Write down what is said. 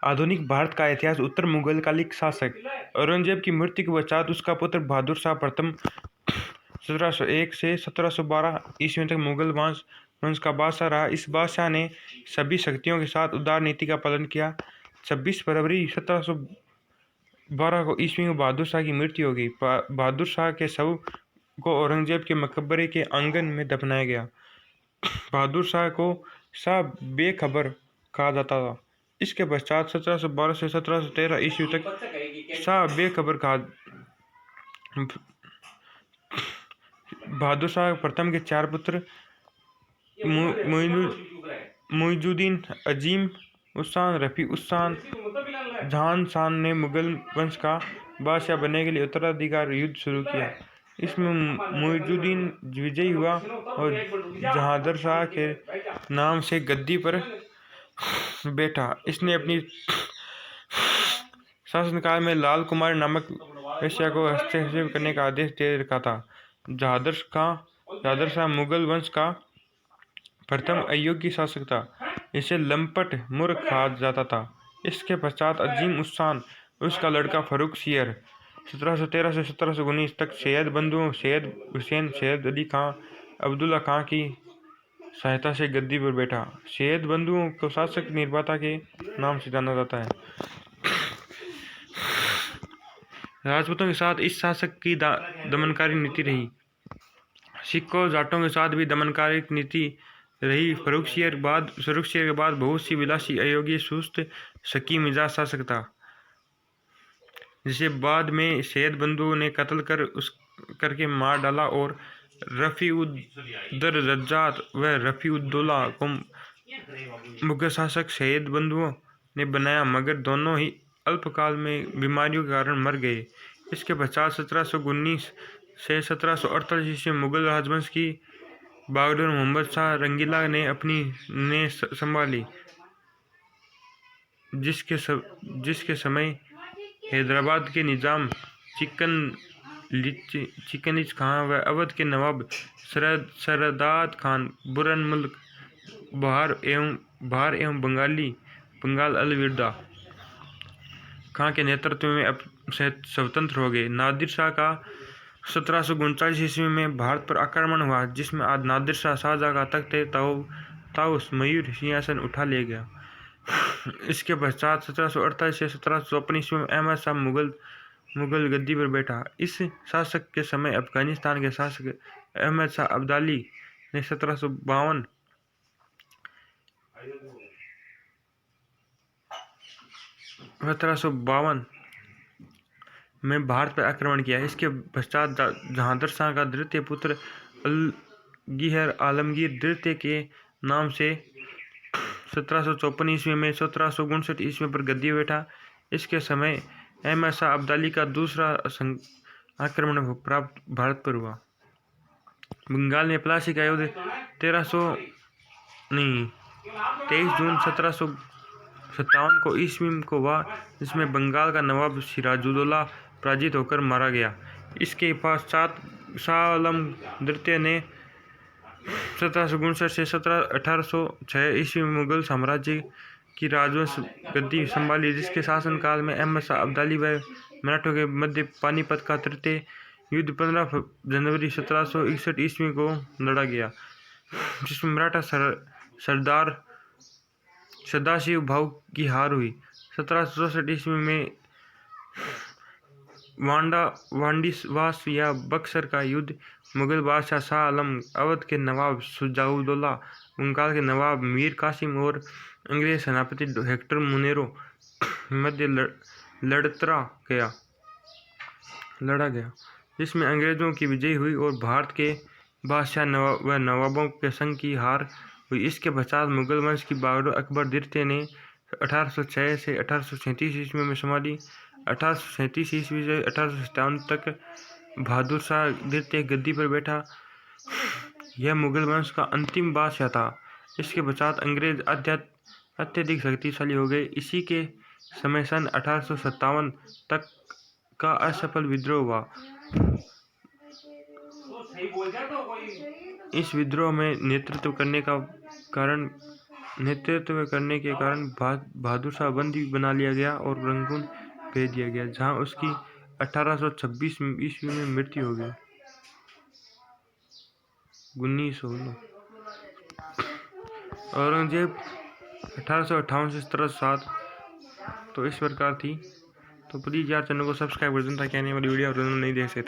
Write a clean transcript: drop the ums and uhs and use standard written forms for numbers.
आधुनिक भारत का इतिहास। उत्तर मुगल कालिक शासक औरंगजेब की मृत्यु के पश्चात उसका पुत्र बहादुर शाह प्रथम 1701 से 1712 ईस्वी तक मुगल वंश का बादशाह रहा। इस बादशाह ने सभी शक्तियों के साथ उदार नीति का पालन किया। 26 फरवरी 1712 को ईस्वी में बहादुर शाह की मृत्यु हो गई। बहादुर शाह के शव को औरंगजेब के मकबरे के आंगन में दफनाया गया। बहादुर शाह को शाह बेखबर कहा जाता था। इसके पश्चात 1712 से 1713 ईस्वी तक शाह बेखबर कहा। बहादुर शाह प्रथम के 4 पुत्र मुइजुद्दीन, अजीम उस-शान, रफी उस-शान, जहान शान ने मुगल वंश का बादशाह बनने के लिए उत्तराधिकार युद्ध शुरू किया। इसमें मुइजुद्दीन विजयी हुआ और जहांगीर शाह के नाम से गद्दी पर बैठा। इसने अपनी शासनकाल में लाल कुमार नामक वेश्या को हस्तक्षेप करने का आदेश दे रखा था। जहांगीर शाह मुगल वंश का प्रथम अयोग्य शासक था। इसे लंपट मूर्ख कहा जाता था। इसके पश्चात अजीम उस-शान, उसका लड़का फर्रुख सियर 1713 से 1719 तक सैयद बंधुओं सैयद हुसैन, सैयद अली खां, अब्दुल्ला खां की सहायता से गद्दी पर बैठा। सैयद बंधुओं को शासक निर्माता के नाम से जाना जाता है। राजपूतों के साथ इस शासक की दमनकारी नीति रही। सिखों जाटों के साथ भी दमनकारी नीति रही। फर्रुख सियर के बाद बहुत सी विलासी, अयोग्य, सुस्त, शकी मिजाज शासक था, जिसे बाद में सैयद बंधुओं ने कत्ल करके मार डाला और रफी-उद-दर्जात व रफी-उद-दौला को मुगल शासक सैयद बंधुओं ने बनाया, मगर दोनों ही अल्पकाल में बीमारियों के कारण मर गए। इसके पश्चात 1719 से 1748 ईस्वी में मुगल राजवंश की बागडोर मोहम्मद शाह रंगीला ने संभाली, जिसके समय हैदराबाद के निजाम चिकनिज खां व अवध के नवाब शरदाद खान, बुरहन मुल्क बहार एवं बंगाल अल-विरदा खां के नेतृत्व में स्वतंत्र हो गए। नादिर शाह का 1739 ईस्वी में भारत पर आक्रमण हुआ, जिसमें आज नादिर शाह शाहजहां का तख्त ताउस मयूर सिंहासन उठा ले गया। इसके पश्चात 1748 से 1754 ईस्वी में अहमद शाह मुगल गद्दी पर बैठा। इस शासक के समय अफगानिस्तान के शासक अहमद शाह अब्दाली ने 1752 में भारत पर आक्रमण किया। इसके पश्चात जहांगीर शाह का द्वितीय पुत्र आलमगीर द्वितीय के नाम से 1754 ईस्वी में 1759 ईस्वी पर गद्दी बैठा। इसके समय अहमद शाह अब्दाली का दूसरा आक्रमण भारत पर हुआ। बंगाल में प्लासी का युद्ध 23 जून 1757 को ईस्वी को हुआ, जिसमें बंगाल का नवाब सिराजुद्दौला पराजित होकर मारा गया। इसके पश्चात शाह आलम द्वितीय ने 1759 से 1806 ईस्वी में मुगल साम्राज्य की राजवंश गद्दी संभाली, जिसके शासनकाल में अहमद शाह अब्दाली व मराठों के मध्य पानीपत का तृतीय युद्ध 15 जनवरी 1761 ईस्वी को लड़ा गया, जिसमें मराठा सरदार सदाशिव भाऊ की हार हुई। 1764 ईस्वी में वांडीवास या बक्सर का युद्ध मुगल बादशाह शाह आलम, अवध के नवाब शुजाउद्दौला, बंगाल के नवाब मीर कासिम और अंग्रेज सेनापति हेक्टर मुनेरो मध्य लड़ा गया, जिसमें अंग्रेजों की विजय हुई और भारत के बादशाह व नवाबों के संघ की हार हुई। इसके पश्चात मुगल वंश की बागडोर अकबर द्वितीय ने 1806 से 1837 ईस्वी में संभाली। 1837 ईस्वी से 1857 तक बहादुर शाह द्वितीय गद्दी पर बैठा। यह मुगल वंश का अंतिम बादशाह था। इसके पश्चात अंग्रेज अत्यधिक शक्तिशाली हो गए। इसी के समय सन 1857 तक का असफल विद्रोह हुआ। इस विद्रोह में नेतृत्व करने का कारण नेतृत्व करने के कारण बहादुर शाह बंदी बना लिया गया और रंगून भेज दिया गया, जहां उसकी 1826 ईस्वी में मृत्यु हो गई। 1916 औरंगजेब 1858 से 1707। तो इस प्रकार थी। तो प्लीज़ यार चैनल को सब्सक्राइब कर देना ताकि आने वाली वीडियो आप नहीं देख सकते।